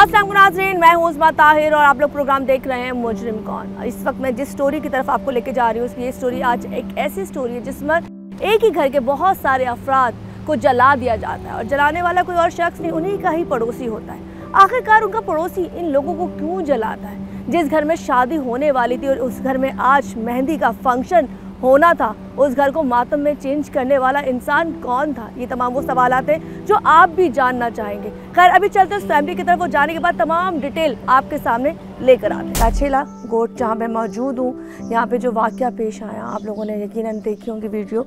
अस्सलाम नाज़रीन, मैं हूँ उस्मा ताहिर और आप लोग प्रोग्राम देख रहे हैं मुजरिम कौन। इस वक्त मैं जिस स्टोरी की तरफ आपको लेके जा रही हूँ, ये स्टोरी आज एक ऐसी स्टोरी है जिसमें एक ही घर के बहुत सारे अफराद को जला दिया जाता है और जलाने वाला कोई और शख्स नहीं, उन्हीं का ही पड़ोसी होता है। आखिरकार उनका पड़ोसी इन लोगों को क्यों जलाता है? जिस घर में शादी होने वाली थी और उस घर में आज मेहंदी का फंक्शन होना था, उस घर को मातम में चेंज करने वाला इंसान कौन था? ये तमाम वो सवाल थे जो आप भी जानना चाहेंगे। खैर अभी चलते उस फैमिली की तरफ, वो जाने के बाद तमाम डिटेल आपके सामने लेकर आते हैं। काछेला गोट जहाँ मैं मौजूद हूँ, यहाँ पे जो वाक़या पेश आया आप लोगों ने यकीनन देखी होंगी वीडियो,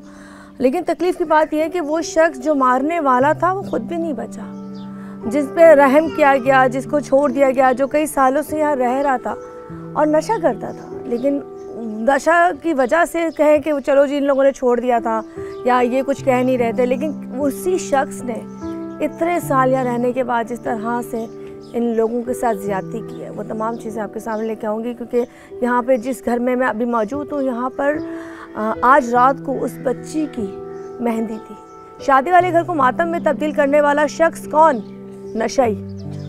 लेकिन तकलीफ़ की बात यह है कि वो शख्स जो मारने वाला था वो खुद भी नहीं बचा, जिस पे रहम किया गया, जिसको छोड़ दिया गया, जो कई सालों से यहाँ रह रहा था और नशा करता था, लेकिन नशा की वजह से कहें कि चलो जी इन लोगों ने छोड़ दिया था या ये कुछ कह नहीं रहे थे, लेकिन उसी शख्स ने इतने साल यहाँ रहने के बाद जिस तरह से इन लोगों के साथ ज़्यादती की है, वो तमाम चीज़ें आपके सामने लेके आऊँगी। क्योंकि यहाँ पे जिस घर में मैं अभी मौजूद हूँ, यहाँ पर आज रात को उस बच्ची की मेहंदी थी। शादी वाले घर को मातम में तब्दील करने वाला शख्स कौन? नशई।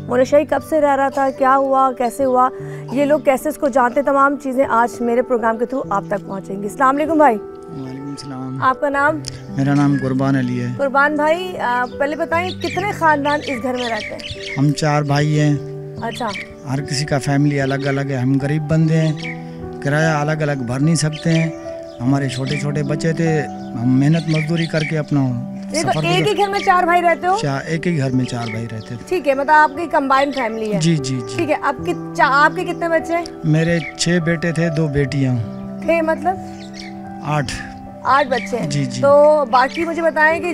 वो नशई कब से रह रहा था, क्या हुआ, कैसे हुआ, ये लोग कैसे इसको जानते, तमाम चीज़ें आज मेरे प्रोग्राम के थ्रू आप तक पहुँचेंगी। अस्सलाम वालेकुम भाई। वालेकुम सलाम। आपका नाम? मेरा नाम कुर्बान अली है। कुर्बान भाई, पहले बताएं कितने ख़ानदान इस घर में रहते हैं? हम 4 भाई हैं। अच्छा। हर किसी का फैमिली अलग अलग है। हम गरीब बंदे हैं, किराया अलग अलग भर नहीं सकते हैं। हमारे छोटे छोटे बच्चे थे, हम मेहनत मजदूरी करके अपना तो एक ही घर में 4 भाई रहते हो? एक ही घर में 4 भाई रहते थे। ठीक है, मतलब आपकी कंबाइंड फैमिली है? जी जी जी। ठीक है, आपके कितने बच्चे? मेरे 6 बेटे थे, 2 बेटियां थे। मतलब 8 बच्चे हैं। जी जी। तो बाकी मुझे बताएं कि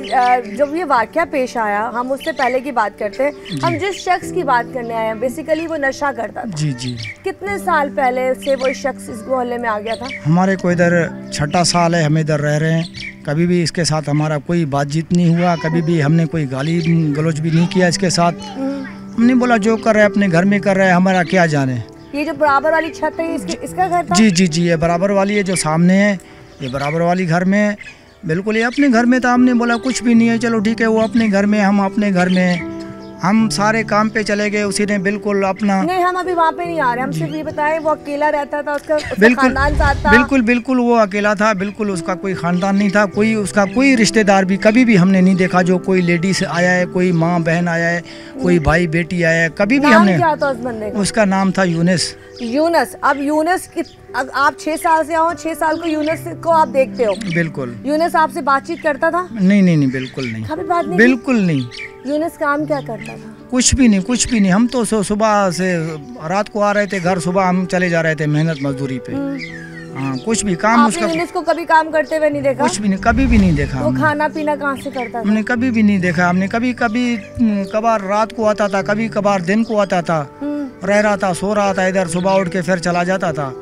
जब ये वाकया पेश आया, हम उससे पहले की बात करते हैं, हम जिस शख्स की बात करने आए हैं, बेसिकली वो नशा करता था। जी जी। कितने साल पहले से वो शख्स इस मोहल्ले में आ गया था? हमारे को इधर 6ठा साल है, हम इधर रह रहे हैं। कभी भी इसके साथ हमारा कोई बातचीत नहीं हुआ, कभी भी हमने कोई गाली गलौज भी नहीं किया इसके साथ। हमने बोला जो कर रहे अपने घर में कर रहे हैं, हमारा क्या जाने। ये जो बराबर वाली छत है इसका घर था? जी जी जी, ये बराबर वाली है जो सामने है, ये बराबर वाली घर में बिल्कुल ये अपने घर में था। हमने बोला कुछ भी नहीं है, चलो ठीक है, वो अपने घर में, हम अपने घर में, हम सारे काम पे चले गए। उसी ने बिल्कुल अपना नहीं, हम अभी वहाँ पे नहीं आ रहे, हम सिर्फ ये बताएं वो अकेला रहता था, उसका खानदान साथ था? बिल्कुल बिल्कुल वो अकेला था, बिल्कुल उसका कोई खानदान नहीं था, कोई उसका कोई रिश्तेदार भी कभी भी हमने नहीं देखा जो कोई लेडीज आया है, कोई माँ बहन आया है, कोई भाई बेटी आया है, कभी भी हमने। क्या था उस बंदे का? उसका नाम था यूनुस। यूनुस। अब यूनुस आप 6 साल से आओ, 6 साल को यूनुस को आप देखते हो? बिल्कुल। यूनुस आपसे बातचीत करता था? नहीं बिल्कुल नहीं, कभी बात नहीं? बिल्कुल नहीं। यूनुस काम क्या करता था? कुछ भी नहीं। हम तो सुबह से रात को आ रहे थे घर, सुबह हम चले जा रहे थे मेहनत मजदूरी पे। हाँ, कुछ भी काम उसका। यूनुस को कभी काम करते हुए नहीं देखा? कुछ भी नहीं, कभी भी नहीं देखा। वो खाना पीना कहाँ से करता था? हमने कभी भी नहीं देखा। हमने कभी कभार रात को आता था, कभी कभार दिन को आता था, रह रहा था, सो रहा था इधर, सुबह उठ के फिर चला जाता था।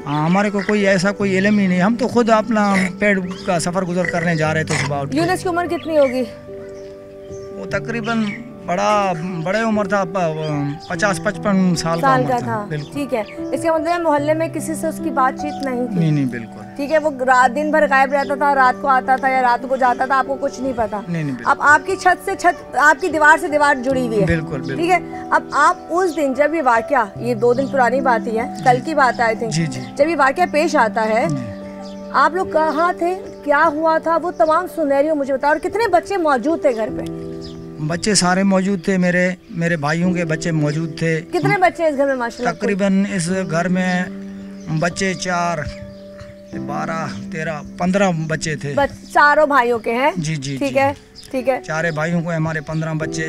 हमारे को कोई ऐसा कोई इल्म ही नहीं। हम तो खुद अपना पेड़ का सफर गुजर करने जा रहे थे सुबह उठ। यूनुस की उम्र कितनी होगी? वो तकरीबन बड़े उम्र था, 50-55 साल का था। ठीक है, इसका मतलब मोहल्ले में किसी से उसकी बातचीत नहीं थी? नहीं बिल्कुल। ठीक है, वो दिन भर गायब रहता था, रात को आता था या रात को जाता था, आपको कुछ नहीं पता? नहीं। अब आपकी छत से छत, आपकी दीवार से दीवार जुड़ी हुई है? बिल्कुल। ठीक है, अब आप उस दिन जब ये वाकया, ये 2 दिन पुरानी बात ही है, कल की बात आई थी, जब ये वाकया पेश आता है, आप लोग कहाँ थे, क्या हुआ था, वो तमाम सिनेरियो मुझे बताओ। और कितने बच्चे मौजूद थे घर पे? बच्चे सारे मौजूद थे, मेरे भाइयों के बच्चे मौजूद थे। कितने बच्चे इस घर में माशाल्लाह? तकरीबन इस घर में बच्चे 4, 12, 13, 15 बच्चे थे। चारों भाइयों के हैं? जी। ठीक है। 4 भाइयों को हमारे 15 बच्चे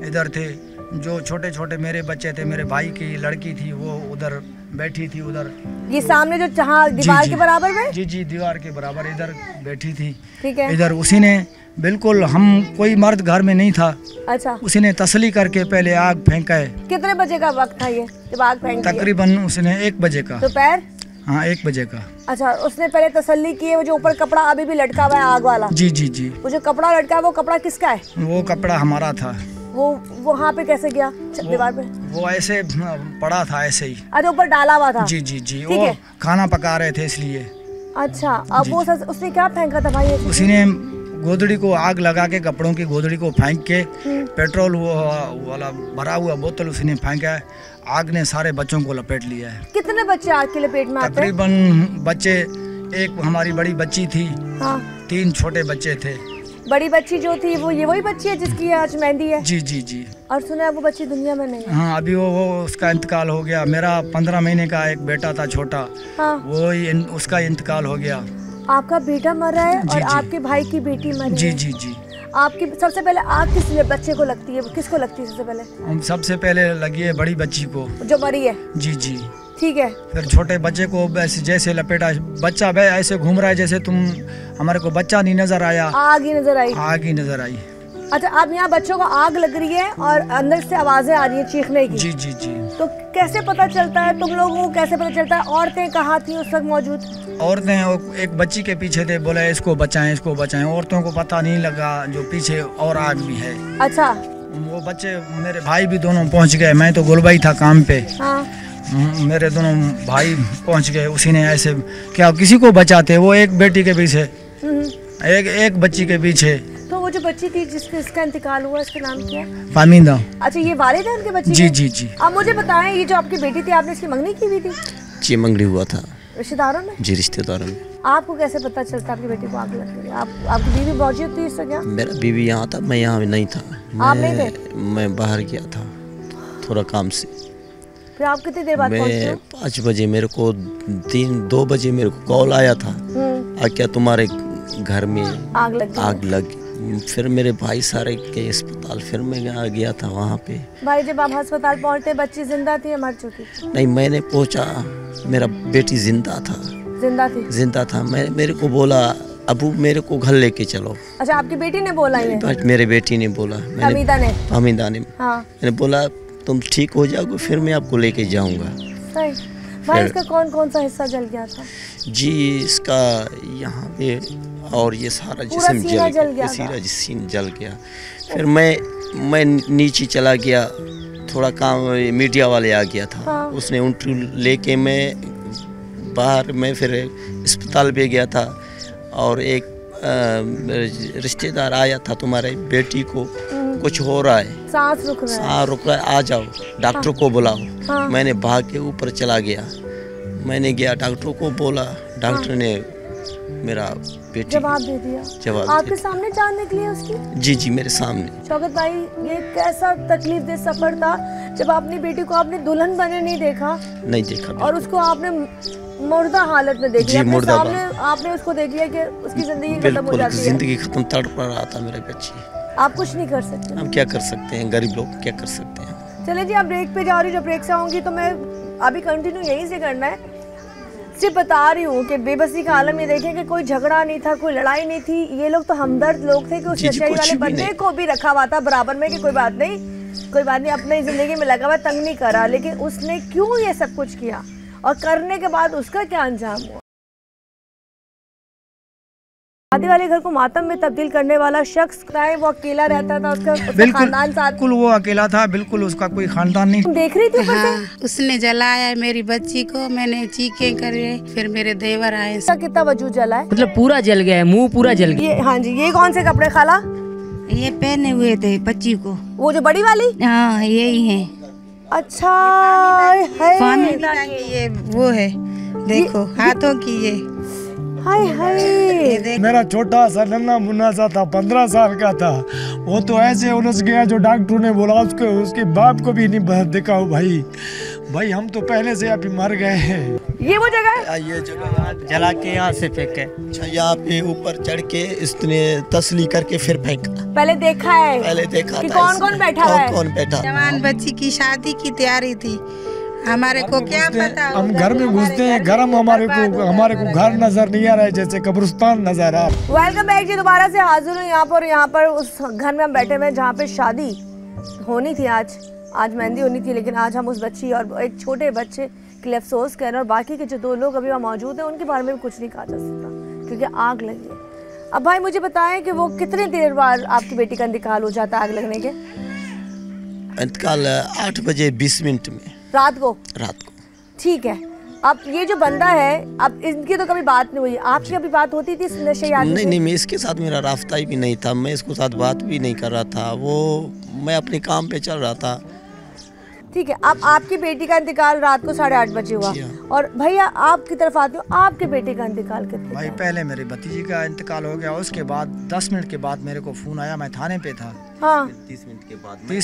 इधर थे। जो छोटे छोटे मेरे बच्चे थे, मेरे भाई की लड़की थी, वो उधर बैठी थी, उधर ये सामने जो जहाँ दीवार के बराबर में? जी, दीवार के बराबर इधर बैठी थी। ठीक है। इधर उसी ने बिल्कुल, हम कोई मर्द घर में नहीं था। अच्छा। उसी ने तसली करके पहले आग फेंका है। कितने बजे का वक्त था ये जब आग फेंकी? तकरीबन उसने 1 बजे का। दोपहर? हाँ, 1 बजे का। अच्छा, उसने पहले तसल्ली की है, वो जो ऊपर कपड़ा अभी भी लटका हुआ है आग वाला? जी। वो जो कपड़ा लटका है, वो कपड़ा किसका है? वो कपड़ा हमारा था। वो वहाँ पे कैसे गया दीवार पे? वो ऐसे पड़ा था, ऐसे ही। अच्छा, ऊपर डाला हुआ था? जी। वो खाना पका रहे थे इसलिए। अच्छा, अब वो उसने क्या फेंका था भाई? उसी ने गोदड़ी को आग लगा के, कपड़ों की गोदड़ी को फेंक के, पेट्रोल वाला भरा हुआ बोतल उसने फेंका, आग ने सारे बच्चों को लपेट लिया है। कितने बच्चे आग की लपेट में आते हैं? तकरीबन बच्चे, एक हमारी बड़ी बच्ची थी, हाँ। 3 छोटे बच्चे थे। बड़ी बच्ची जो थी वो ये वही बच्ची है जिसकी आज मेहंदी है? जी जी जी। और सुना है वो बच्ची दुनिया में नहीं है? हाँ, अभी वो उसका इंतकाल हो गया। मेरा 15 महीने का एक बेटा था छोटा, हाँ। वो उसका इंतकाल हो गया। आपका बेटा मरा है और जी। आपके भाई की बेटी मरी जी है? जी जी। आपकी सबसे पहले आग किस बच्चे को लगती है, किसको लगती है सबसे पहले? हम सबसे पहले लगी है बड़ी बच्ची को, जो मरी है। जी जी। ठीक है। फिर छोटे बच्चे को जैसे लपेटा, बच्चा ऐसे घूम रहा है जैसे तुम, हमारे को बच्चा नहीं नजर आया, आग ही नजर आई। आग ही नजर आई। अच्छा, अब यहाँ बच्चों को आग लग रही है और अंदर से आवाजें आ रही है चीखने की। जी जी जी। तो कैसे पता चलता है तुम लोगों को, कैसे पता चलता है? औरतें कहाँ थी उस वक्त मौजूद? औरतें एक बच्ची के पीछे थे, बोले इसको बचाएं, इसको बचाएं। औरतों को पता नहीं लगा जो पीछे और आग भी है। अच्छा। वो बच्चे, मेरे भाई भी दोनों पहुंच गए, मैं तो गोलबाई था काम पे। हाँ। मेरे दोनों भाई पहुंच गए, उसी ने ऐसे क्या किसी को बचाते, वो एक बेटी के पीछे, एक बच्ची के पीछे। तो वो जो बच्ची थी जिसका इंतकाल हुआ, इसका नाम क्या है? फामिदा। अच्छा, ये वालिद है उनके बच्चे? जी जी जी। अब मुझे बताएं, ये जो आपकी बेटी थी, आपने इसकी मंगनी की हुई थी? जी, मंगनी हुआ था। रिश्तेदारों में? जी, रिश्तेदारों में। आपको कैसे पता चलता आपकी बेटी को आग लग गई? आपकी बीवी मौजूद थी इस वक्त? मेरा बीवी यहाँ था, मैं यहाँ नहीं था। आप नहीं थे? मैं बाहर गया था थोड़ा काम से। फिर आप कितनी देर बाद पहुंचे? मैं 5 बजे, मेरे को 2 बजे मेरे को कॉल आया था, क्या तुम्हारे घर में आग लग गई। फिर मेरे भाई सारे के अस्पताल, फिर मैं गया था वहाँ पे। भाई, जब आप अस्पताल पहुँचते बच्ची जिंदा थी या मर चुकी थी? नहीं, मैंने पूछा, मेरा बेटी जिंदा था। जिंदा था। मेरे को बोला, अबू मेरे को घर लेके चलो। अच्छा, आपकी बेटी ने बोला ये? मेरे बेटी ने बोला, हमीदा ने। हाँ। मैंने बोला तुम ठीक हो जाओगे फिर मैं आपको लेके जाऊंगा। सही। भाई, इसका कौन कौन सा हिस्सा जल गया था? जी, इसका यहाँ पे और ये सारा जिस्म जल गया, सारा जिस्म जल गया। फिर मैं नीचे चला गया, थोड़ा काम, मीडिया वाले आ गया था। हाँ। उसने इंटरव्यू लेके मैं बाहर में फिर अस्पताल पे गया था, और एक रिश्तेदार आया था, तुम्हारे बेटी को कुछ हो रहा है, सांस रुक रहा है, आ जाओ, डॉक्टर को बुलाओ। हाँ। मैंने भाग के ऊपर चला गया, मैंने गया, डॉक्टर को बोला, डॉक्टर ने मेरा बेटी जवाब दे दिया। आपके सामने जान निकली है उसकी? जी जी, मेरे सामने। शौकत भाई, ये कैसा तकलीफ दे सफर था जब अपनी बेटी को आपने दुल्हन बने नहीं देखा, और उसको आपने मुर्दा हालत में देख लिया, अपने सामने आपने उसको देख लिया कि उसकी जिंदगी खत्म हो जाती है। जिंदगी खत्म, तड़प रहा था मेरे बच्ची। आप कुछ नहीं कर सकते? हम क्या कर सकते हैं, गरीब लोग क्या कर सकते हैं। चले जी, आप ब्रेक पे जा रही, जब ब्रेक से आऊंगी तो मैं अभी कंटिन्यू यहीं से करना है। सिर्फ बता रही हूँ कि बेबसी का आलम ये देखें कि कोई झगड़ा नहीं था, कोई लड़ाई नहीं थी। ये लोग तो हमदर्द लोग थे कि उस नशे वाले बंदे को भी रखा हुआ था बराबर में कि कोई बात नहीं, अपनी जिंदगी में लगा हुआ, तंग नहीं करा। लेकिन उसने क्यों ये सब कुछ किया और करने के बाद उसका क्या अंजाम हुआ? शादी वाले घर को मातम में तब्दील करने वाला शख्स, वो अकेला रहता था, उसका खानदान साथ? बिल्कुल वो अकेला था, बिल्कुल उसका कोई खानदान नहीं। देख रही थी? हाँ, उसने जलाया मेरी बच्ची को, मैंने चीखें करे, फिर मेरे देवर आए। कितना वजूद जला है? मतलब पूरा जल गया है, मुंह पूरा जल गया। हाँ जी। ये कौन से कपड़े खाला? ये पहने हुए थे बच्ची को। वो जो बड़ी वाली? हाँ, यही है। अच्छा, ये वो है, देखो हाथों की ये। हाय मेरा छोटा सा नन्ना मुन्ना सा था, 15 साल का था, वो तो ऐसे उलझ गया जो डॉक्टर ने बोला उसके बाप को भी नहीं दिखाओ। भाई हम तो पहले से अभी मर गए हैं। ये वो जगह है? ये जगह जला के यहाँ से फेंके। अच्छा, यहाँ पे ऊपर चढ़ के इसने तसली करके फिर फेंका। पहले देखा कि कौन कौन बैठा है? कौन बैठा? जवान बच्ची की शादी की तैयारी थी, हमारे को क्या पता। हम घर में घुसते हैं, गरम हमारे को घर नजर नहीं आ रहा है, जैसे कब्रिस्तान नजर आ रहा। वेलकम बैक जी, दोबारा से हाजिर हूँ यहाँ पर उस घर में हम बैठे हुए जहाँ पे शादी होनी थी। आज मेहंदी होनी थी, लेकिन आज हम उस बच्ची और एक छोटे बच्चे के लिए अफसोस कर रहे हैं, और बाकी के जो 2 लोग अभी वहाँ मौजूद हैं उनके बारे में भी कुछ नहीं कहा जा सकता क्योंकि आग लगी है। अब भाई मुझे बताएं कि वो कितनी देर बाद आपकी बेटी का इंतकाल हो जाता है आग लगने के? इंतकाल 8 बजे 20 मिनट में। रात को? रात को। ठीक है। अब ये जो बंदा है, अब इनकी तो कभी बात नहीं हुई, आपकी कभी बात होती थी इस नशे आदमी से? नहीं, मैं इसके साथ मेरा रास्ता ही भी नहीं था, मैं इसको साथ बात भी नहीं कर रहा था, वो मैं अपने काम पे चल रहा था। ठीक है, अब आपकी बेटी का इंतकाल रात को 8:30 बजे हुआ, और भैया आपकी तरफ आते हो, आपके बेटे का इंतकाल कितने? भाई पहले मेरे भतीजी का इंतकाल हो गया, उसके बाद 10 मिनट के बाद मेरे को फोन आया, मैं थाने पे था। हाँ। 30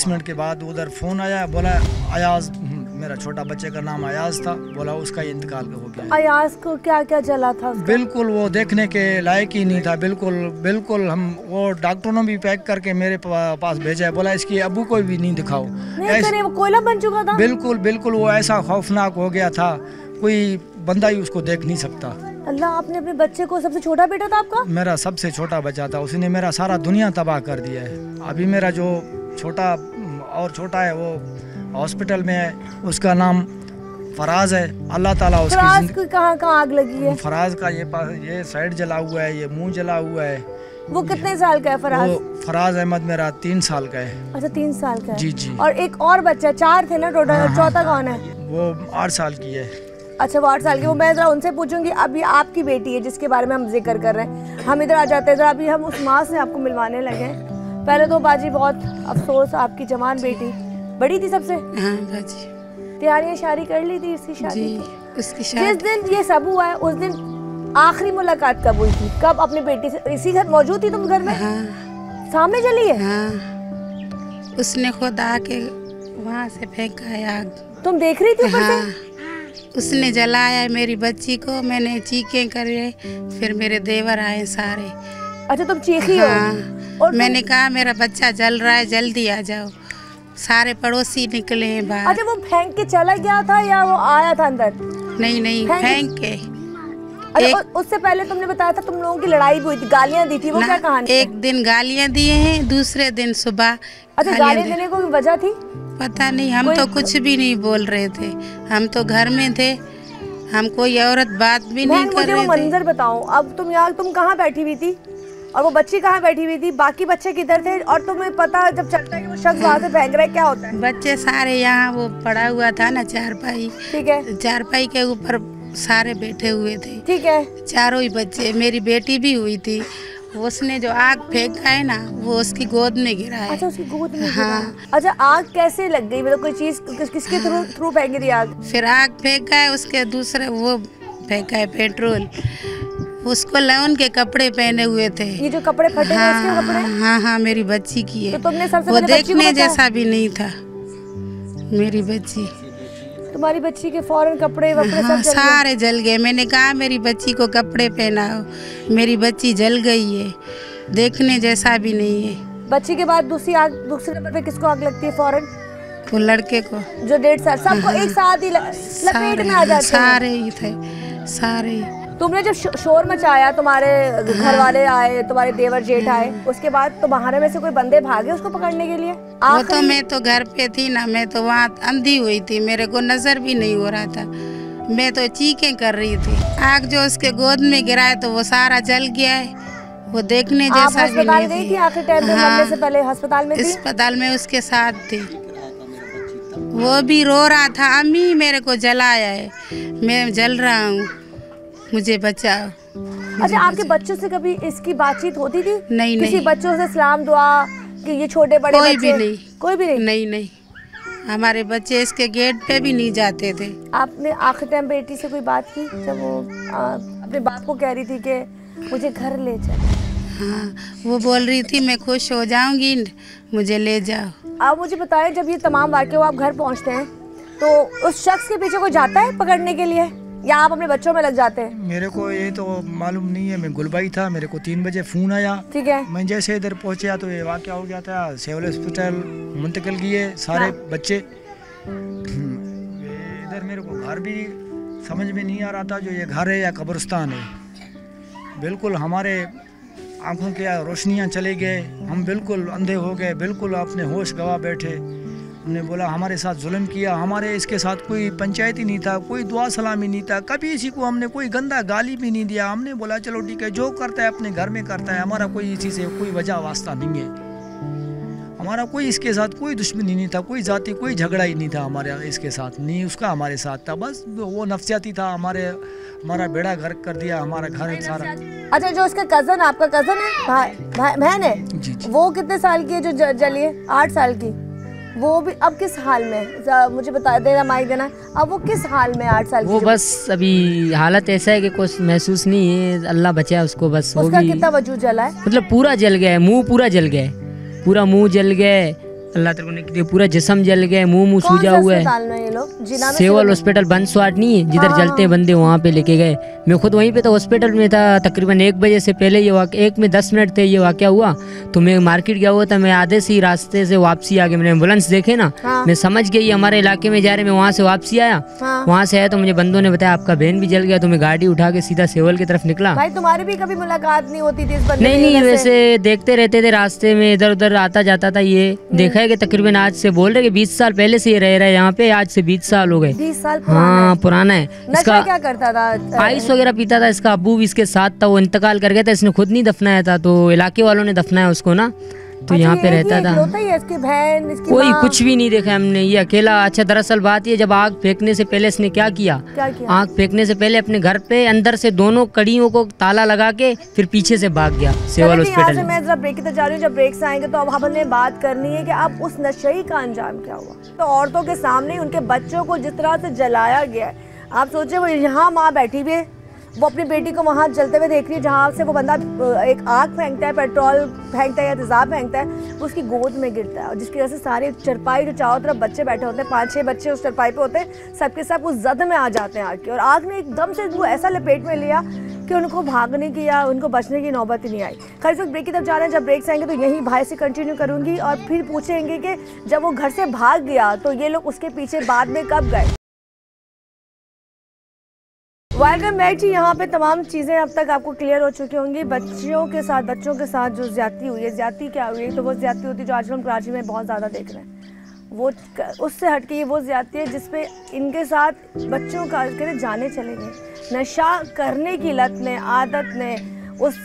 मिनट के बाद उधर फोन आया, बोला अयाज, मेरा छोटा बच्चे का नाम अयाज था, बोला उसका इंतकाल हो गया। अयाज को क्या क्या जला था उसका? बिल्कुल वो देखने के लायक ही नहीं था, बिल्कुल हम वो डॉक्टरों ने भी पैक करके मेरे पास भेजा है, बोला इसकी अबू को भी नहीं दिखाओ। वो कोयला बन चुका था। बिल्कुल वो ऐसा खौफनाक हो गया था, कोई बंदा ही उसको देख नहीं सकता। अल्लाह, आपने अपने बच्चे को, सबसे छोटा बेटा था आपका? मेरा सबसे छोटा बच्चा था, उसने मेरा सारा दुनिया तबाह कर दिया है। अभी मेरा जो छोटा है वो हॉस्पिटल में है, उसका नाम फराज है। अल्लाह ताला उसकी जिंदगी। कहाँ आग लगी है? फराज का ये साइड जला हुआ है, ये मुंह जला हुआ है। वो कितने साल का है फराज? फराज अहमद मेरा 3 साल का है। अच्छा, 3 साल का है। जी। और एक और बच्चा, 4 थे ना टोटल, चौथा कौन है? वो 8 साल की है। अच्छा, वो 8 साल की। वो मैं जरा उनसे पूछूंगी। अभी आपकी बेटी है जिसके बारे में हम जिक्र कर रहे हैं, हम इधर आ जाते हैं, अभी हम उस माँ से आपको मिलवाने लगे। पहले तो बाजी बहुत अफसोस, आपकी जवान बेटी बड़ी थी सबसे। हाँ बाजी। तैयारियां शादी कर ली थी इसकी शादी की? उसकी शादी जिस दिन ये सब हुआ है उस दिन आखिरी मुलाकात कब हुई थी? कब अपनी बेटी से? इसी घर मौजूद थी तुम घर में? हाँ। सामने चली है? हाँ, उसने खुद आके वहाँ से फेंका है आग। तुम देख रही थी? हाँ, उसने जलाया मेरी बच्ची को, मैंने चीखें करे, फिर मेरे देवर आए सारे। अच्छा, तुम चीखी हो? हाँ। और मैंने कहा मेरा बच्चा जल रहा है, जल्दी आ जाओ। सारे पड़ोसी निकले हैं बाहर। अच्छा, वो फेंक के चला गया था या वो आया था अंदर? नहीं, फेंक के। अच्छा, उससे पहले तुमने बताया था तुम लोगों की लड़ाई भी हुई थी, गालियाँ दी थी, वो क्या कहानी? एक दिन गालियाँ दिए हैं, दूसरे दिन सुबह। अच्छा, गालियाँ देने को वजह थी? पता नहीं, हम तो कुछ भी नहीं बोल रहे थे, हम तो घर में थे, हम कोई औरत बात भी नहीं कर रहे थे। मुझे वो मंजर बताओ, अब तुम कहाँ बैठी हुई थी और वो बच्ची कहाँ बैठी हुई थी? बाकी बच्चे किधर थे? और तुम्हें पता जब चलता है कि वो शख्स वहाँ से फेंक रहा है, क्या होता है? बच्चे सारे यहाँ, वो पड़ा हुआ था ना चारपाई, ठीक है, चारपाई के ऊपर सारे बैठे हुए थे, ठीक है, चारों ही बच्चे। मेरी बेटी भी हुई थी, उसने जो आग फेंका है ना, वो उसकी गोद में गिरा है। अच्छा, उसकी गोद में? हाँ। अच्छा, आग कैसे लग गई? मतलब कोई चीज किसके थ्रू फेंकी थी आग? फिर आग फेंका है, उसके दूसरे वो फेंका है पेट्रोल। उसको लौन के कपड़े पहने हुए थे। ये जो कपड़े फटे हैं, इसके कपड़े? हाँ, मेरी बच्ची की है। तो तुमने सबसे वो देखने जैसा भी नहीं था मेरी बच्ची। तुम्हारी बच्ची के फौरन कपड़े वपड़े सब सारे जल गए। मैंने कहा मेरी बच्ची को कपड़े पहनाओ, मेरी बच्ची जल गई है, देखने जैसा भी नहीं है। बच्ची के बाद दूसरे नंबर पे किसको आग लगती है फौरन? वो लड़के को, जो 1.5 साल, सबको एक साथ ही लपेट में आ जाते हैं। सारे ही थे, सारे ही। तुमने जब शोर मचाया, तुम्हारे घर वाले आए, तुम्हारे देवर जेठ आए, उसके बाद तुम्हारे में से कोई बंदे भागे उसको पकड़ने के लिए? वो तो मैं तो घर पे थी ना, मैं तो वहाँ अंधी हुई थी, मेरे को नजर भी नहीं हो रहा था, मैं तो चीखें कर रही थी। आग जो उसके गोद में गिरा है तो वो सारा जल गया है, वो देखने जैसा भी नहीं गई थी आखिर टाइम में? मरने से पहले अस्पताल में थी? अस्पताल में उसके साथ थी, वो भी रो रहा था, अम्मी मेरे को जलाया है, मैं जल रहा हूँ, मुझे बचाओ। अच्छा, आपके बच्चों से कभी इसकी बातचीत होती थी? नहीं, किसी बच्चों से सलाम दुआ कि ये छोटे बड़े कोई बच्चे? भी नहीं, कोई भी नहीं? नहीं, हमारे बच्चे इसके गेट पे भी नहीं जाते थे। आपने आखिर टाइम बेटी से कोई बात की जब वो अपने बाप को कह रही थी कि मुझे घर ले चल? हाँ, वो बोल रही थी मैं खुश हो जाऊंगी, मुझे ले जाओ। आप मुझे बताएं, जब ये तमाम वाक़े आप घर पहुंचते हैं तो उस शख्स के पीछे कोई जाता है पकड़ने के लिए, या आप अपने बच्चों में लग जाते हैं? मेरे को ये तो मालूम नहीं है, मैं गुलबाई था, मेरे को 3 बजे फ़ोन आया, ठीक है, मैं जैसे इधर पहुंचा तो ये वाक़या हो गया था, सिविल हॉस्पिटल मुंतकिल किए सारे बच्चे। इधर मेरे को घर भी समझ में नहीं आ रहा था जो ये घर है या कब्रिस्तान है। बिल्कुल हमारे आँखों की रोशनियाँ चले गए, हम बिल्कुल अंधे हो गए, बिल्कुल अपने होश गवा बैठे। हमने बोला हमारे साथ जुल्म किया, हमारे इसके साथ कोई पंचायत ही नहीं था, कोई दुआ सलामी नहीं था, कभी इसी को हमने कोई गंदा गाली भी नहीं दिया। हमने बोला चलो ठीक है, जो करता है अपने घर में करता है, हमारा कोई इसी से कोई वजह वास्ता नहीं है। हमारा कोई इसके साथ कोई दुश्मनी नहीं था, कोई जाति कोई झगड़ा ही नहीं था हमारे इसके साथ, नहीं उसका हमारे साथ था, बस वो नफसियाती था, हमारा बेड़ा गर्क कर दिया, हमारा घर सारा। अच्छा, जो उसका कजन, आपका कजन है, बहन है, जी। वो कितने साल की है जो जली है? 8 साल की। वो भी अब किस हाल में, मुझे बता देना, माइक देना, अब वो किस हाल में 8 साल वो की? बस अभी हालत ऐसा है कि कुछ महसूस नहीं है, अल्लाह बचाए उसको बस। उसका कितना वजूद जला है? मतलब पूरा जल गया है, मुंह पूरा जल गया है, पूरा मुंह जल गया है, अल्लाह तेरे को नहीं किया, पूरा जिस्म जल गया है, मुंह सूजा हुआ है। सेवल हॉस्पिटल बंसवाट नहीं है जिधर जलते हैं बंदे, वहाँ पे लेके गए। मैं खुद वहीं पे था, हॉस्पिटल में था। तकरीबन 1 बजे से पहले ये 1 में 10 मिनट थे ये वाक़या हुआ। तो मैं मार्केट गया हुआ था, मैं आधे से ही रास्ते से वापसी आ गया, मैंने एम्बुलेंस देखे ना, मैं समझ गई हमारे इलाके में जा रहे, मैं वहाँ से वापसी आया। वहाँ से आया तो मुझे बंदों ने बताया आपका बहन भी जल गया, तो मैं गाड़ी उठा के सीधा सेवल की तरफ निकला। भाई तुम्हारी भी कभी मुलाकात नहीं होती थी इस बंदे? नहीं, वैसे देखते रहते थे रास्ते में, इधर उधर आता जाता था। ये देखा है कि तकरीबन आज से बोल रहे कि 20 साल पहले से ये रह रहा है यहाँ पे, आज से 20 साल हो गए। 20 साल हाँ, पुराना है। नशा क्या करता था? आइस वगैरह पीता था, इसका अब्बू भी इसके साथ था, वो इंतकाल कर गया था, इसने खुद नहीं दफनाया था, तो इलाके वालों ने दफनाया उसको ना, तो यहाँ पे रहता था। इसकी बहन, इसकी कोई माँ? कुछ भी नहीं देखा हमने, ये अकेला। अच्छा, दरअसल बात ये, जब आग फेंकने से पहले इसने क्या किया? आग फेंकने से पहले अपने घर पे अंदर से दोनों कड़ियों को ताला लगा के फिर पीछे से भाग गया सेवल हॉस्पिटल में। मैं जरा ब्रेक की तरफ जा रही हूँ, जब ब्रेक से आएंगे तो अब हमने बात करनी है कि अब उस नशेई का अंजाम क्या हुआ। तो औरतों के सामने उनके बच्चों को जिस तरह से जलाया गया है, आप सोचे वो यहाँ माँ बैठी हुई है, वो अपनी बेटी को वहाँ जलते हुए देख रही है, जहाँ से वो बंदा एक आग फेंकता है, पेट्रोल फेंकता है या तेजाब फेंकता है, वो उसकी गोद में गिरता है, और जिसकी वजह से सारे चरपाई जो चारों तरफ बच्चे बैठे होते हैं, 5-6 बच्चे उस चरपाई पे होते हैं, सबके सब उस जद में आ जाते हैं आग की, और आग ने एकदम से वो ऐसा लपेट में लिया कि उनको भागने की या उनको बचने की नौबत ही नहीं आई। खैर, इस वक्त ब्रेक की तरफ जा रहे हैं, जब ब्रेक से आएंगे तो यही भाई से कंटिन्यू करूँगी और फिर पूछेंगे कि जब वो घर से भाग गया तो ये लोग उसके पीछे बाद में कब गए। वेलकम बैक जी। यहाँ पे तमाम चीज़ें अब तक आपको क्लियर हो चुकी होंगी। बच्चों के साथ जो ज्यादती हुई है, ज्यादती क्या हुई है, तो वो ज्यादती होती है जो आजकल हम कराची में बहुत ज़्यादा देख रहे हैं। वो उससे हटके ये वो ज्यादती है जिसपे इनके साथ बच्चों का कहते जाने चले गए। नशा करने की लत ने, आदत ने, उस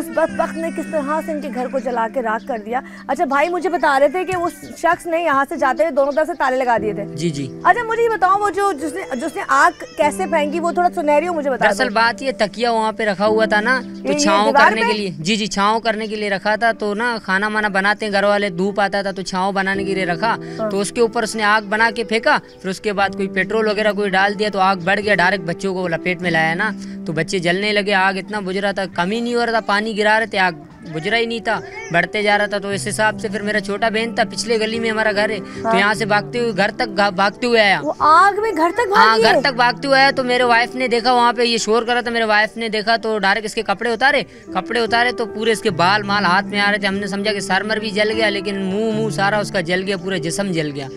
बदबख्त ने किस तरह से इनके घर को जला के राख कर दिया। अच्छा भाई, मुझे बता रहे थे कि उस शख्स ने यहाँ से जाते हुए दोनों तरफ से ताले लगा दिए थे। जी जी। अच्छा मुझे ये बताओ, वो जिसने आग कैसे फेंकी, वो थोड़ा सुनहरी हो मुझे बता। दरअसल बात ये, तकिया वहाँ पे रखा हुआ था ना, तो छाँव करने के लिए, जी छाँव करने के लिए रखा था। तो ना खाना माना बनाते हैं घर वाले, धूप आता था तो छाँव बनाने के लिए रखा, तो उसके ऊपर उसने आग बना के फेंका। फिर उसके बाद कोई पेट्रोल वगैरह कोई डाल दिया तो आग बढ़ गया, डायरेक्ट बच्चों को लपेट में लाया ना, तो बच्चे जलने लगे। आग इतना बुझ रहा था, कम ही नहीं हो रहा था, पानी गिरा रहे थे, आग बुझ रहा ही नहीं था, बढ़ते जा रहा था। तो इस हिसाब से फिर मेरा छोटा बहन था, पिछले गली में हमारा घर है, तो यहाँ से भागते हुए घर तक भागते हुए आया। वो आग में घर तक हाँ, घर तक भागते हुए आया। तो मेरे वाइफ ने देखा, वहाँ पे ये शोर कर रहा था, मेरे वाइफ ने देखा तो डायरेक्ट इसके कपड़े उतारे तो पूरे इसके बाल माल हाथ में आ रहे थे। हमने समझा कि सरमर भी जल गया, लेकिन मुंह सारा उसका जल गया, पूरा जिस्म जल गया।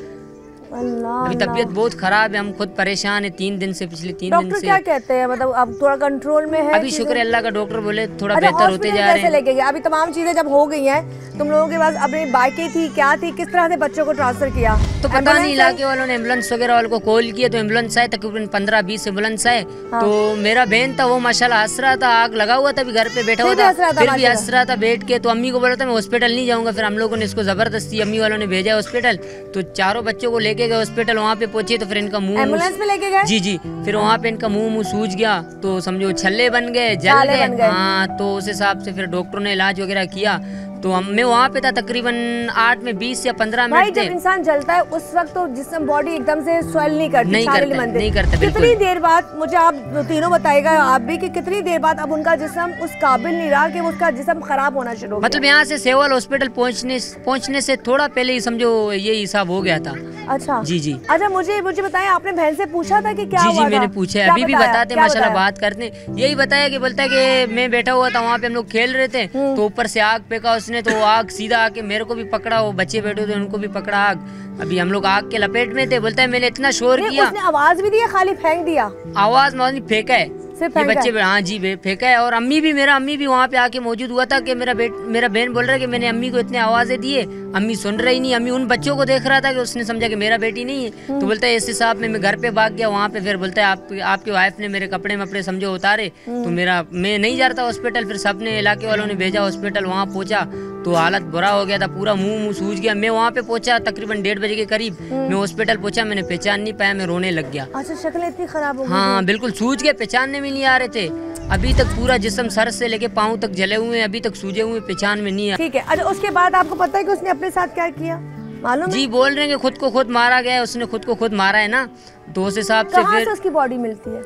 अभी तबीयत बहुत खराब है, हम खुद परेशान है 3 दिन से, पिछले 3 दिन से। डॉक्टर क्या कहते हैं, मतलब अब थोड़ा कंट्रोल में है? अभी शुक्र है अल्लाह का, डॉक्टर बोले थोड़ा बेहतर होते जा रहे हैं। लेके गए अभी तमाम चीजें जब हो गई हैं, तुम लोगों के पास अपनी बाइकें थी, क्या थी, किस तरह से बच्चों को ट्रांसफर किया? तो पता नहीं, इलाके वालों ने एम्बुलेंस वगैरह वालों को कॉल किया तो एम्बुलेंस आए, तकरीबन 15-20 एम्बुलेंस आए। तो मेरा बहन था, वो माशाल्लाह हंस रहा था, आग लगा हुआ था, घर पे बैठा हुआ था, फिर भी हंस रहा था बैठ के। तो अम्मी को बोला था मैं हॉस्पिटल नहीं जाऊंगा, फिर हम लोगों ने इसको जबरदस्ती अम्मी वालों ने भेजा हॉस्पिटल। तो चारों बच्चों को लेके गए हॉस्पिटल, वहाँ पे पहुंचे तो फिर इनका मुंह एम्बुलेंस में लेके गए? जी फिर वहाँ पे इनका मुंह सूज गया, तो समझो छल्ले बन गए, जल गए। हाँ, तो उस हिसाब से फिर डॉक्टरों ने इलाज वगैरह किया। तो मैं वहाँ पे था तकरीबन 8 में 20 या 15 मिनट थे। जब इंसान जलता है उस वक्त तो जिस्म बॉडी एकदम से स्वेल नहीं करती, नहीं करता। कितनी देर बाद, मुझे आप तीनों बताएगा आप भी, कि कितनी देर बाद अब उनका जिस्म उस काबिल नहीं रहा कि उसका जिस्म खराब होना शुरू हो गया? मतलब यहाँ से सेवल हॉस्पिटल पहुँचने से थोड़ा पहले ही समझो ये हिसाब हो गया था। अच्छा जी। अच्छा मुझे बताएं, आपने बहन से पूछा था कि क्या हुआ? जी मैंने पूछा है, अभी भी बताते माशाल्लाह बात करते। यही बताया कि बोलता है कि मैं बैठा हुआ था वहाँ पे, हम लोग खेल रहे थे, तो ऊपर से आग फेंका उसने, तो आग सीधा आके मेरे को भी पकड़ा, वो बच्चे बैठे थे उनको भी पकड़ा आग। अभी हम लोग आग के लपेट में थे। बोलता है मैंने इतना शोर किया। उसने आवाज भी दी, खाली फेंक दिया? आवाज नहीं, फेंका है ये बच्चे। हाँ जी फेंका है। और अम्मी भी वहाँ पे आके मौजूद हुआ था कि मेरा बहन बोल रहा है कि मैंने अम्मी को इतने आवाजें दिए, अम्मी सुन रही नहीं। अम्मी उन बच्चों को देख रहा था कि उसने समझा कि मेरा बेटी नहीं है। तो बोलता है इस हिसाब में मैं घर पे भाग गया वहाँ पे। फिर बोलता है आपके वाइफ ने मेरे कपड़े समझो उतारे, तो मैं नहीं जा रहा था हॉस्पिटल। फिर सबने इलाके वालों ने भेजा हॉस्पिटल, वहाँ पहुँचा तो हालत बुरा हो गया था, पूरा मुंह सूज गया। मैं वहाँ पे पहुंचा तकरीबन 1:30 बजे के करीब, मैं हॉस्पिटल पहुंचा, मैंने पहचान नहीं पाया, मैं रोने लग गया। अच्छा, शक्ल इतनी खराब हो गई? हाँ बिल्कुल सूज गए, पहचानने में नहीं आ रहे थे। अभी तक पूरा जिस्म सर से लेके पाँव तक जले हुए हैं, अभी तक सूजे हुए, पहचान में नहीं है। ठीक है। अच्छा, उसके बाद आपको पता है कि उसने अपने साथ क्या किया, मालूम है? जी बोल रहे हैं कि खुद को खुद मारा गया है, उसने खुद को खुद मारा है ना। तो उस हिसाब से कहाँ फिर से उसकी बॉडी मिलती है?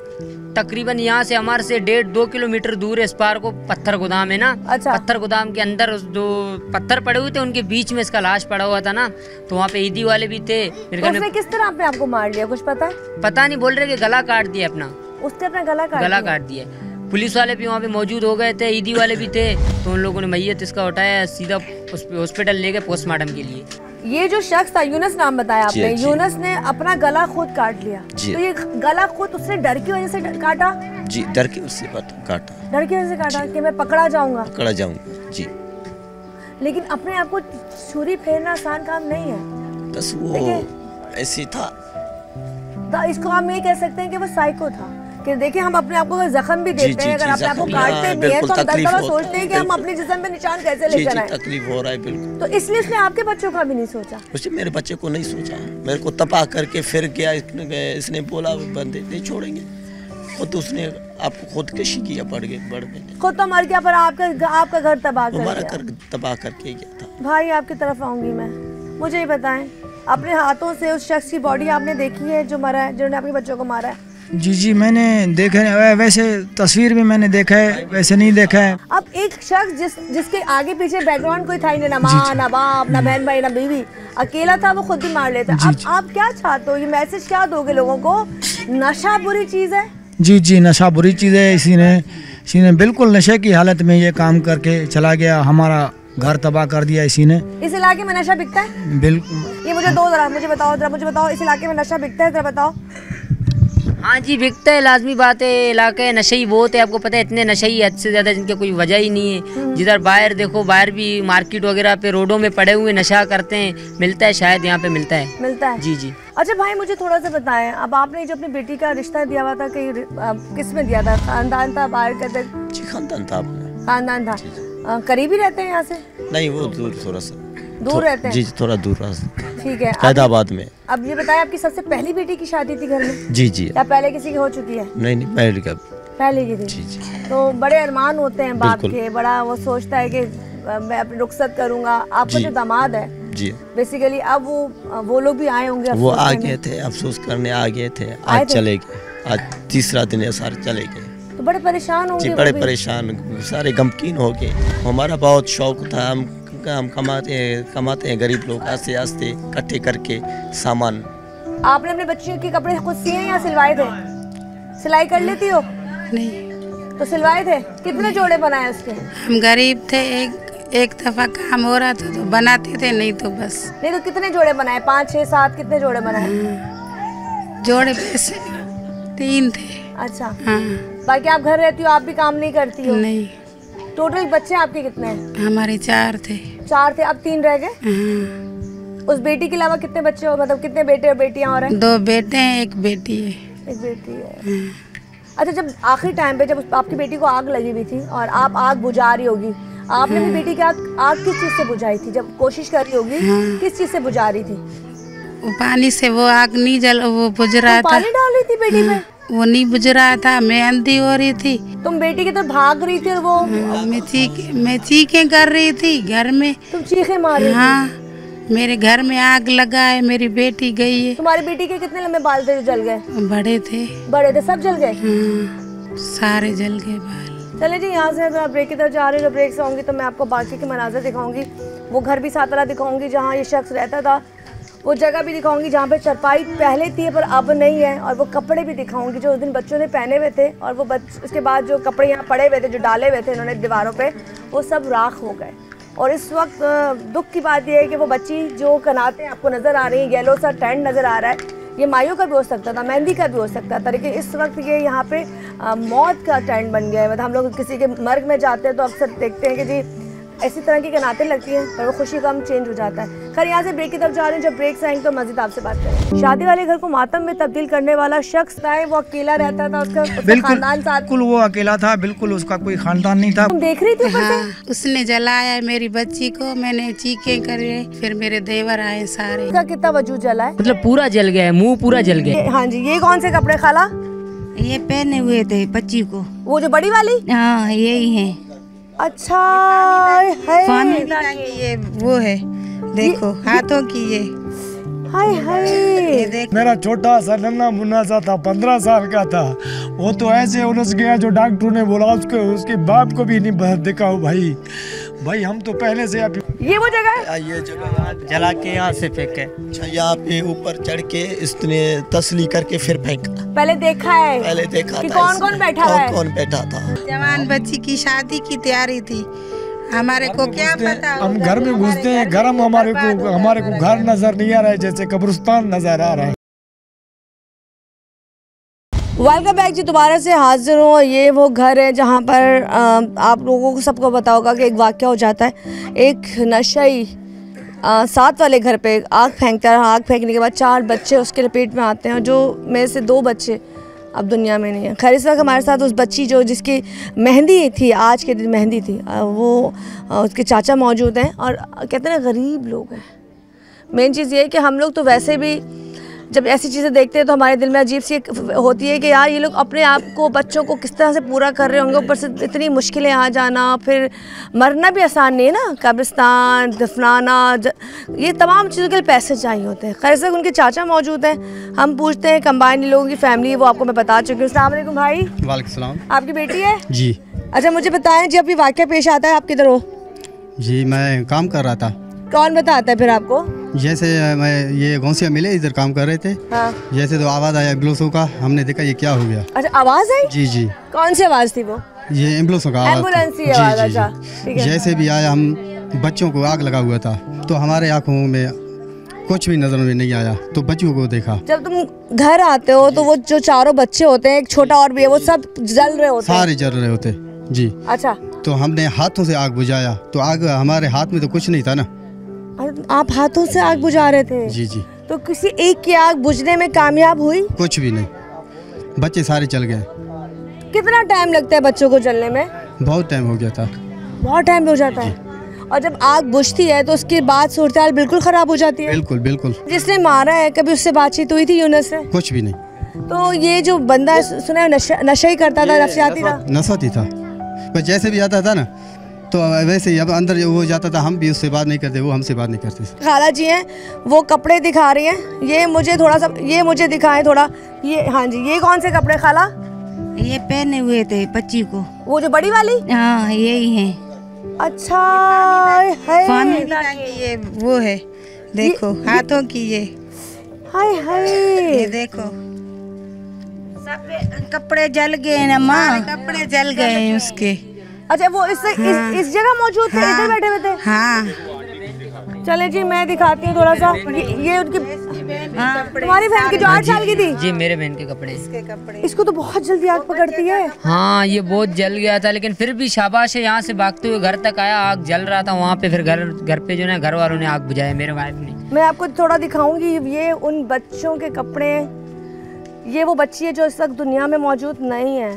तकरीबन यहाँ से हमारे से 1.5-2 किलोमीटर दूर है, इस पार को पत्थर गोदाम है ना। अच्छा। पत्थर गोदाम के अंदर जो पत्थर पड़े हुए थे उनके बीच में इसका लाश पड़ा हुआ था ना, तो वहाँ पे ईदी वाले भी थे। मेरे घर में उसने किस तरह अपने आपको मार लिया, कुछ पता है? पता नहीं, बोल रहे कि गला काट दिया अपना। उसने अपना गला काट दिया। पुलिस वाले भी वहाँ पे मौजूद हो गए थे, ईदी वाले भी थे, तो उन लोगों ने मैयत इसका उठाया, सीधा हॉस्पिटल ले गए पोस्टमार्टम के लिए। ये जो शख्स था, यूनुस नाम बताया आपने, यूनुस ने अपना गला खुद काट लिया। तो ये गला खुद उसने डर की वजह से काटा? जी, डर की उससे काटा। डर की वजह से काटा कि मैं पकड़ा जाऊंगा जी। लेकिन अपने आप को छुरी फेरना आसान काम नहीं है, बस वो ऐसी था। तो इसको हम ये कह सकते हैं कि वो साइको था। कि देखिए, हम अपने आप को जख्म भी देते हैं, अगर अपने आप को काटते भी हैं तो हम 10 दफा सोचते हैं कि हम अपने जिस्म पे निशान कैसे लेकर आए। तकलीफ हो रहा है बिल्कुल। तो इसलिए उसने आपके बच्चों का भी नहीं सोचा? उसने मेरे बच्चे को नहीं सोचा, मेरे को तबाह करके फिर क्या इसने बोला बंदे नहीं छोड़ेंगे, खुद उसने आपको खुदकशी किया, बढ़ गए। खुद तो मर गया, पर आपका घर तबाह कर हमारा दिया। घर तबाह करके गया था। भाई, आपकी तरफ आऊंगी मैं, मुझे ये बताएं, अपने हाथों से उस शख्स की बॉडी आपने देखी है जो मरा है, जिन्होंने अपने बच्चों को मारा है? जी, मैंने देखा है, वैसे तस्वीर भी मैंने देखा है, वैसे नहीं देखा है। अब एक शख्स जिसके आगे पीछे बैकग्राउंड कोई था ही नहीं, ना माँ ना बाप ना बहन भाई ना बीवी, अकेला था, वो खुद ही मार लेता। अब आप क्या चाहते हो, ये मैसेज क्या दोगे लोगों को? नशा बुरी चीज है? जी, नशा बुरी चीज़ है। इसी ने बिल्कुल नशे की हालत में ये काम करके चला गया, हमारा घर तबाह कर दिया इसी ने। इस इलाके में नशा बिकता है? बिल्कुल। ये मुझे बताओ, इस इलाके में नशा बिकता है, जरा बताओ। हाँ जी, बिकता है, लाजमी बात है। इलाके नशई बहुत है, आपको पता है, इतने नशई हद से ज़्यादा जिनके कोई वजह ही नहीं है। जिधर बाहर देखो, बाहर भी मार्केट वगैरह पे रोडों में पड़े हुए नशा करते हैं, मिलता है, शायद यहाँ पे मिलता है। जी। अच्छा भाई, मुझे थोड़ा सा बताएं, अब आपने जो अपनी बेटी का रिश्ता दिया हुआ था, किस में दिया था? खानदान था, बाहर का? जी, खानदान था। खानदान था। करीबी रहते हैं यहाँ से? नहीं, वो दूर, थोड़ा सा दूर रहते हैं। जी, थोड़ा दूर। ठीक है। हैदराबाद में। अब ये बताएं, आपकी सबसे पहली बेटी की शादी थी घर में? जी। या पहले किसी की हो चुकी है? नहीं, पहले की थी। जी। तो बड़े अरमान होते हैं बाप के, बड़ा वो सोचता है कि मैं अपनी रुखसत करूंगा। आपका जो दामाद है जी, बेसिकली अब वो लोग भी आए होंगे? वो आ गए थे, अफसोस करने आ गए थे, आज चले गए। आज तीसरा दिन है, सारे चले गए। तो बड़े परेशान होंगे? बड़े परेशान, सारे गमकीन हो गए। हमारा बहुत शौक था, हम कमाते हैं गरीब लोग, आस्ते आस्ते इकट्ठे करके सामान। आपने अपने बच्चियों के कपड़े खुद सिए या सिलवाए थे? सिलाई कर लेती हो? नहीं। तो सिलवाए थे? कितने जोड़े बनाए उसके? हम गरीब थे, एक दफा काम हो रहा था तो बनाते थे, नहीं तो बस। नहीं तो कितने जोड़े बनाए? 5, 6, 7 कितने जोड़े बनाए? जोड़े पैसे 3 थे। अच्छा। हाँ। बाकी आप घर रहती हो, आप भी काम नहीं करती हो? नहीं। टोटल बच्चे आपके कितने हैं? हमारे 4 थे। 4 थे, अब 3 रह गए। हाँ। उस बेटी के अलावा कितने बच्चे हो, मतलब कितने बेटे और बेटियां और हैं? 2 बेटे हैं, 1 बेटी है। एक बेटी है। अच्छा, जब आखिरी टाइम पे जब आपकी बेटी को आग लगी हुई थी और आप आग बुझा रही होगी, आपने अपनी बेटी की आग किस चीज से बुझाई थी? जब कोशिश कर रही होगी, किस चीज से बुझा रही थी? वो पानी से, वो आग नहीं वो बुझ रहा था। पानी डाल रही थी बेटी पे? वो नहीं बुझ रहा था, मैं अंधी हो रही थी। तुम बेटी की तरफ भाग रही थी और वो? मैं चीखें कर रही थी घर में। तुम चीखें मार रही थी? हाँ, मेरे घर में आग लगा है, मेरी बेटी गई है। तुम्हारी बेटी के कितने लंबे बाल थे जो जल गए? बड़े थे। बड़े थे, सब जल गए? हाँ, सारे जल गए बाल। चले जी, यहाँ से मैं ब्रेक की तरफ जा रही हूँ। ब्रेक से आऊँगी तो मैं आपको बाकी के मनाज़र दिखाऊंगी, वो घर भी साथ तरह दिखाऊंगी जहाँ ये शख्स रहता था, वो जगह भी दिखाऊंगी जहाँ पे चरपाई पहले थी पर अब नहीं है, और वो कपड़े भी दिखाऊंगी जो उस दिन बच्चों ने पहने हुए थे, और वो उसके बाद जो कपड़े यहाँ पड़े हुए थे, जो डाले हुए थे इन्होंने दीवारों पे, वो सब राख हो गए। और इस वक्त दुख की बात यह है कि वो बच्ची जो कनातें आपको नज़र आ रही हैं, येलो सा टेंट नज़र आ रहा है, ये मायूं का भी हो सकता था, मेहंदी का भी हो सकता था, लेकिन इस वक्त ये यहाँ पे मौत का टेंट बन गया है। मतलब हम लोग किसी के मर्ग में जाते हैं तो अक्सर देखते हैं कि जी ऐसी तरह की कनातें लगती हैं पर वो खुशी गम चेंज हो जाता है। खैर यहाँ से ब्रेक की तरफ जा रहे हैं, जब ब्रेक से आएंगे तो मजीद आपसे बात करें। शादी वाले घर को मातम में तब्दील करने वाला शख्स था, वो अकेला रहता था, उसका खानदान साथ? बिल्कुल वो अकेला था, बिल्कुल उसका कोई खानदान नहीं था। तुम देख रही थी? हाँ, उसने जलाया मेरी बच्ची को, मैंने चीखें करे, फिर मेरे देवर आए सारे। उसका कितना वजूद जला है? मतलब पूरा जल गया है, मुंह पूरा जल गया है। हाँ जी। ये कौन से कपड़े खाला? ये पहने हुए थे बच्ची को। वो जो बड़ी वाली? हाँ यही है। अच्छा पानी ये वो है, देखो हाथों की ये। हाय हाय, ये देख। मेरा छोटा सा नन्हा मुन्ना सा था, 15 साल का था। वो तो ऐसे उलझ गया जो डॉक्टर ने बोला उसके बाप को भी नहीं दिखाओ भाई। भाई हम तो पहले से अभी ये वो जगह है? ये जगह जला के यहाँ से फेंके। अच्छा, यहाँ पे ऊपर चढ़ के इसने तसली करके फिर फेंका। पहले देखा है? पहले देखा कि था कौन कौन बैठा है? कौन बैठा था। जवान बच्ची की शादी की तैयारी थी, हमारे को क्या पता। हम घर में घुसते हैं, गरम हमारे को घर नजर नहीं आ रहा है, जैसे कब्रिस्तान नजर आ रहा है। वेलकम बैक जी, दोबारा से हाजिर हूँ। ये वो घर है जहाँ पर आप लोगों को सबको पता होगा कि एक वाक़या हो जाता है। एक नशई साथ वाले घर पे आग फेंकता है। आग फेंकने के बाद 4 बच्चे उसके लपेट में आते हैं, जो में से 2 बच्चे अब दुनिया में नहीं है। खैर इस वक्त हमारे साथ उस बच्ची जो जिसकी मेहंदी थी, आज के दिन मेहंदी थी, वो उसके चाचा मौजूद हैं। और कहते हैं गरीब लोग हैं। मेन चीज़ ये है कि हम लोग तो वैसे भी जब ऐसी चीज़ें देखते हैं तो हमारे दिल में अजीब सी होती है कि यार ये लोग अपने आप को, बच्चों को किस तरह से पूरा कर रहे होंगे। ऊपर से इतनी मुश्किलें आ जाना, फिर मरना भी आसान नहीं है ना, कब्रिस्तान, दफनाना, ये तमाम चीज़ों के लिए पैसे चाहिए होते हैं। खैर से उनके चाचा मौजूद हैं, हम पूछते हैं कंबाइन लोगों की फैमिली, वो आपको मैं बता चुकी हूँ। अस्सलाम वालेकुम भाई। वालेकुम सलाम। आपकी बेटी है? जी। अच्छा मुझे बताएं, जब ये वाक़या पेश आता है आप किधर हो? जी मैं काम कर रहा था। कौन बताता है फिर आपको? जैसे मैं ये गौसिया मिले, इधर काम कर रहे थे। हाँ। जैसे तो आवाज़ आया एम्बुलेंसों का, हमने देखा ये क्या हो गया। अच्छा आवाज़ आई? जी जी। कौन सी आवाज़ थी वो? ये एम्बुलेंसों का आवाज़। एम्बुलेंस की जी आवाज़। जी अच्छा ठीक है। जैसे भी आया, हम बच्चों को आग लगा हुआ था तो हमारे आँखों में कुछ भी नजर में नहीं आया, तो बच्चों को देखा। जब तुम घर आते हो तो वो जो 4 बच्चे होते हैं, एक छोटा और भी है, वो सब जल रहे होते हैं? सारे जल रहे होते जी। अच्छा। तो हमने हाथों से आग बुझाया, तो आग हमारे हाथ में तो कुछ नहीं था ना। आप हाथों से आग बुझा रहे थे? जी जी। तो किसी एक की आग बुझने में कामयाब हुई? कुछ भी नहीं, बच्चे सारे जल गए। कितना टाइम लगता है बच्चों को जलने में? बहुत टाइम हो गया था। बहुत टाइम हो जाता है। और जब आग बुझती है तो उसके बाद सूरत हाल बिल्कुल खराब हो जाती है? बिल्कुल बिल्कुल। जिसने मारा है कभी उससे बातचीत हुई थी यूनुस से? कुछ भी नहीं। तो ये जो बंदा सुना है नशा ही करता था, नफसियाती था? नशा ही था, पर जैसे भी आता था ना तो वैसे ही अब अंदर वो जाता था, हम भी उससे बात नहीं करते, वो हमसे बात नहीं करते। खाला जी हैं, वो कपड़े दिखा रही हैं। ये मुझे थोड़ा सा, ये मुझे दिखाएं थोड़ा। ये हाँ जी, ये कौन से कपड़े खाला? ये पहने हुए थे बच्ची को। वो जो बड़ी वाली? हाँ यही है। अच्छा है। पानी ये वो है, देखो हाथों की ये। हाय हाय, ये देखो सब कपड़े जल गए ना माँ, कपड़े जल गए हैं उसके। अच्छा वो इस जगह मौजूद थे? इधर बैठे हुए थे? हाँ। चले जी मैं दिखाती हूँ थोड़ा सा। ये उनकी तुम्हारी बहन की जो 8 साल की थी? जी मेरे बहन के कपड़े। इसको तो बहुत जल्दी आग पकड़ती है। हाँ ये बहुत जल गया था, लेकिन फिर भी शाबाश है, यहाँ से भागते हुए घर तक आया, आग जल रहा था वहाँ पे। फिर घर पे जो है घर वालों ने आग बुझाया, मेरे वाइफ ने। मैं आपको थोड़ा दिखाऊंगी, ये उन बच्चों के कपड़े। ये वो बच्ची है जो इस वक्त दुनिया में मौजूद नहीं है।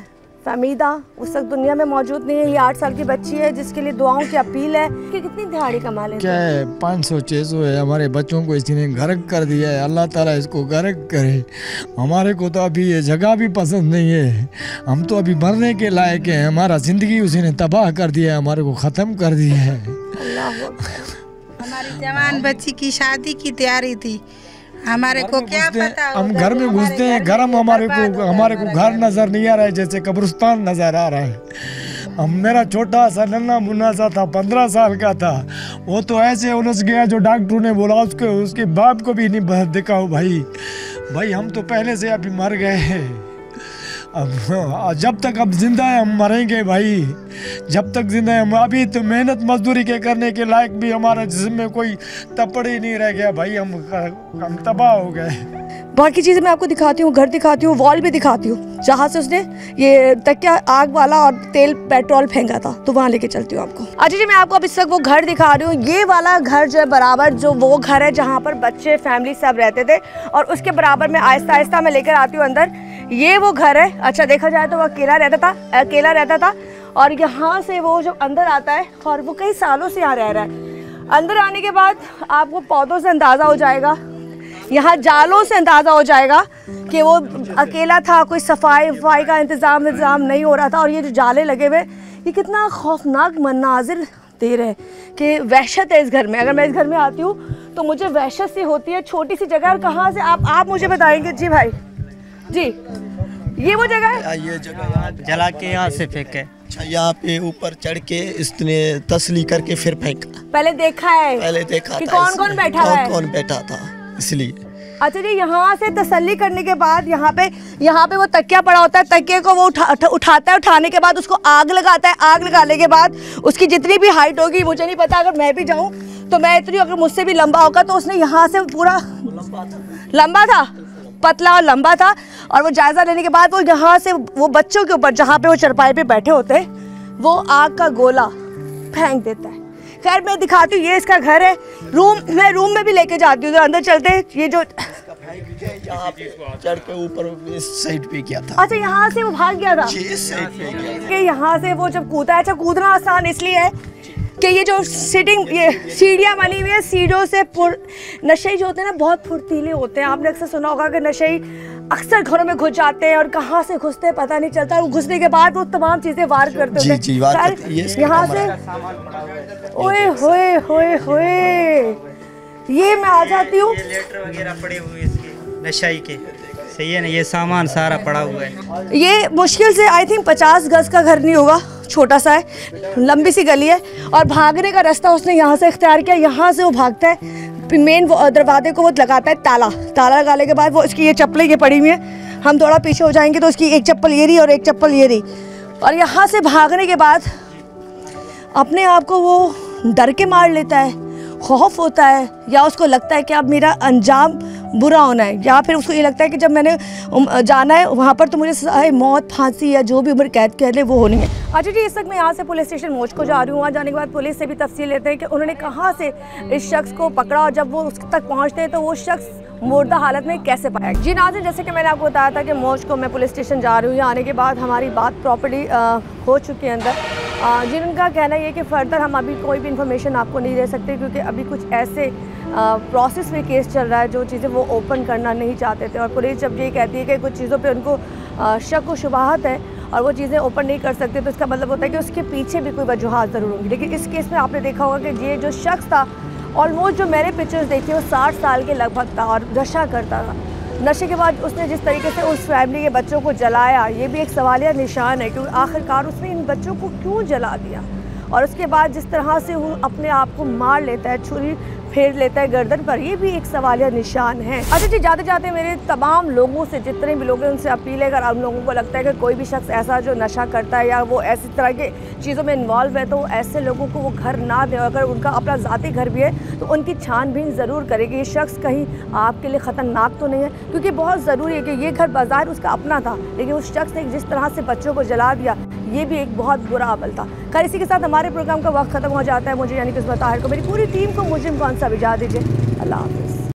फमीदा उस वक्त दुनिया में मौजूद नहीं है। ये 8 साल की बच्ची है जिसके लिए दुआओं की अपील है कि कितनी दिहाड़ी कमा लेते क्या है, 500-600 है। हमारे बच्चों को इसी ने गर्क कर दिया है। अल्लाह ताला इसको गर्क करे। हमारे को तो अभी ये जगह भी पसंद नहीं है। हम तो अभी मरने के लायक हैं। हमारा ज़िंदगी उसी ने तबाह कर दिया है, हमारे को ख़त्म कर दिया है। हमारी जवान बच्ची की शादी की तैयारी थी, हमारे को क्या पता। हम घर में घुसते हैं, गरम हमारे को घर नजर नहीं आ रहा है, जैसे कब्रिस्तान नजर आ रहा है। मेरा छोटा सा नन्हा मुन्ना सा था, 15 साल का था। वो तो ऐसे उलझ गया जो डॉक्टर ने बोला उसके बाप को भी नहीं दिखाओ भाई हम तो पहले से अभी मर गए हैं। अब जब तक अब जिंदा है हम मरेंगे भाई, जब तक जिंदा है हम। अभी तो मेहनत मजदूरी के करने के लायक भी हमारा जिस्म में कोई तपड़ ही नहीं रह गया भाई। हम तबाह हो गए। बाकी चीज़ें मैं आपको दिखाती हूँ, घर दिखाती हूँ, वॉल भी दिखाती हूँ जहाँ से उसने ये तकिया आग वाला और तेल पेट्रोल फेंका था, तो वहाँ लेके चलती हूँ आपको। अच्छा जी, मैं आपको अब इस वक्त वो घर दिखा रही हूँ। ये वाला घर जो है बराबर जो वो घर है जहाँ पर बच्चे फैमिली सब रहते थे, और उसके बराबर में आहिस्ता आहिस्ता मैं लेकर आती हूँ अंदर। ये वो घर है। अच्छा देखा जाए तो वो अकेला रहता था और यहाँ से वो जब अंदर आता है, और वो कई सालों से यहाँ रह रहा है। अंदर आने के बाद आपको पौधों से अंदाज़ा हो जाएगा, यहाँ जालों से अंदाज़ा हो जाएगा कि वो अकेला था, कोई सफाई वफाई का इंतज़ाम नहीं हो रहा था। और ये जो जाले लगे हुए, ये कितना खौफनाक मनाजिर दे रहे हैं कि वहशत है इस घर में। अगर मैं इस घर में आती हूँ तो मुझे वहशत सी होती है। छोटी सी जगह, और कहाँ से आप मुझे बताएंगे जी भाई जी, ये वो जगह है? ये जगह जला के यहाँ से फेंके। अच्छा, यहाँ पे ऊपर चढ़ के इसने तसली करके फिर फेंका। पहले देखा था कि कौन कौन बैठा था, इसलिए। अच्छा जी, यहाँ से तसल्ली करने के बाद यहाँ पे वो तकिया पड़ा होता है, तकिए को वो उठाता है, उठाने के बाद उसको आग लगाता है। आग लगाने के बाद उसकी जितनी भी हाइट होगी, मुझे नहीं पता, अगर मैं भी जाऊँ तो मैं इतनी, अगर मुझसे भी लंबा होगा तो उसने यहाँ से पूरा लंबा था, पतला और लंबा था। और वो जायज़ा लेने के बाद वो यहाँ से वो बच्चों के ऊपर जहाँ पे वो चरपाई पे बैठे होते हैं, वो आग का गोला फेंक देता है। खैर मैं दिखाती हूँ, ये इसका घर है। मैं रूम में भी लेके जाती हूँ, अंदर चलते हैं। ये जो यहाँ पे चढ़ के ऊपर इस साइड पे किया था। अच्छा, यहाँ से वो भाग गया था इस साइड पे गया कि यहाँ से वो जब कूदा है। अच्छा, कूदना आसान इसलिए है कि ये जो ये सीढ़ियाँ बनी हुई है, सीढ़ियों से नशे जो होते हैं ना बहुत फुर्तीले होते हैं। आपने अक्सर सुना होगा कि नशे अक्सर घरों में घुस जाते हैं और कहाँ से घुसते हैं पता नहीं चलता, और घुसने के बाद वो तमाम चीज़ें वार करते होते हैं। यहाँ से ओए होए होए होए, ये मैं आ जाती हूँ। लेटर वगैरह पड़े हुए इसके नशाई के, सही है ना, ये सामान सारा पड़ा हुआ है। ये मुश्किल से आई थिंक 50 गज का घर नहीं होगा, छोटा सा है, लंबी सी गली है। और भागने का रास्ता उसने यहाँ से इख्तियार किया। यहाँ से वो भागता है, मेन दरवाजे को वो लगाता है ताला लगाने के बाद वो इसकी ये चप्पलें ये पड़ी हुई हैं। हम थोड़ा पीछे हो जाएंगे तो उसकी एक चप्पल ये रही और एक चप्पल ये रही। और यहाँ से भागने के बाद अपने आप को वो डर के मार लेता है, खौफ होता है, या उसको लगता है कि अब मेरा अंजाम बुरा होना है, या फिर उसको ये लगता है कि जब मैंने जाना है वहाँ पर तो मुझे सजाए मौत, फांसी या जो भी उम्र कैद कह ले वो होनी है। अच्छा जी, इस वक्त मैं यहाँ से पुलिस स्टेशन मौज को जा रही हूँ। वहाँ जाने के बाद पुलिस से भी तफसील लेते हैं कि उन्होंने कहाँ से इस शख्स को पकड़ा, और जब वो उस तक पहुँचते हैं तो वो शख्स मुर्दा हालत में कैसे पाया। जी नाज़रीन, जैसे कि मैंने आपको बताया था कि मौज को मैं पुलिस स्टेशन जा रही हूँ। यहाँ आने के बाद हमारी बात प्रॉपर्ली हो चुकी है अंदर। जिनका कहना ये कि फ़र्दर हम अभी कोई भी इंफॉर्मेशन आपको नहीं दे सकते, क्योंकि अभी कुछ ऐसे प्रोसेस में केस चल रहा है जो चीज़ें वो ओपन करना नहीं चाहते थे। और पुलिस जब ये कहती है कि कुछ चीज़ों पे उनको शक व शुबहात है और वो चीज़ें ओपन नहीं कर सकते, तो इसका मतलब होता है कि उसके पीछे भी कोई वजूहात ज़रूर होंगी। लेकिन इस केस में आपने देखा होगा कि ये जो शख्स था, ऑलमोस्ट जो मैंने पिक्चर्स देखी वो 60 साल के लगभग था और नशा करता था। नशे के बाद उसने जिस तरीके से उस फैमिली के बच्चों को जलाया, ये भी एक सवालिया निशान है, क्योंकि आखिरकार उसने इन बच्चों को क्यों जला दिया। और उसके बाद जिस तरह से वो अपने आप को मार लेता है, छुरी फेर लेता है गर्दन पर, ये भी एक सवालिया निशान है। अच्छा जी, जाते जाते मेरे तमाम लोगों से, जितने भी लोग हैं, उनसे अपील है, अगर उन लोगों को लगता है कि कोई भी शख्स ऐसा जो नशा करता है या वो ऐसी तरह के चीज़ों में इन्वॉल्व है, तो ऐसे लोगों को वो घर ना दें। अगर उनका अपना ज़ाती घर भी है तो उनकी छानबीन ज़रूर करें कि ये शख्स कहीं आपके लिए ख़तरनाक तो नहीं है, क्योंकि बहुत ज़रूरी है कि ये घर बाज़ार उसका अपना था, लेकिन उस शख्स ने जिस तरह से बच्चों को जला दिया, ये भी एक बहुत बुरा अमल था। खैर, इसी के साथ हमारे प्रोग्राम का वक्त ख़त्म हो जाता है। मुझे यानी कि ताहिर को, मेरी पूरी टीम को मुजरिम कौन सा इजाज़त दीजिए। अल्लाह हाफ़िज़।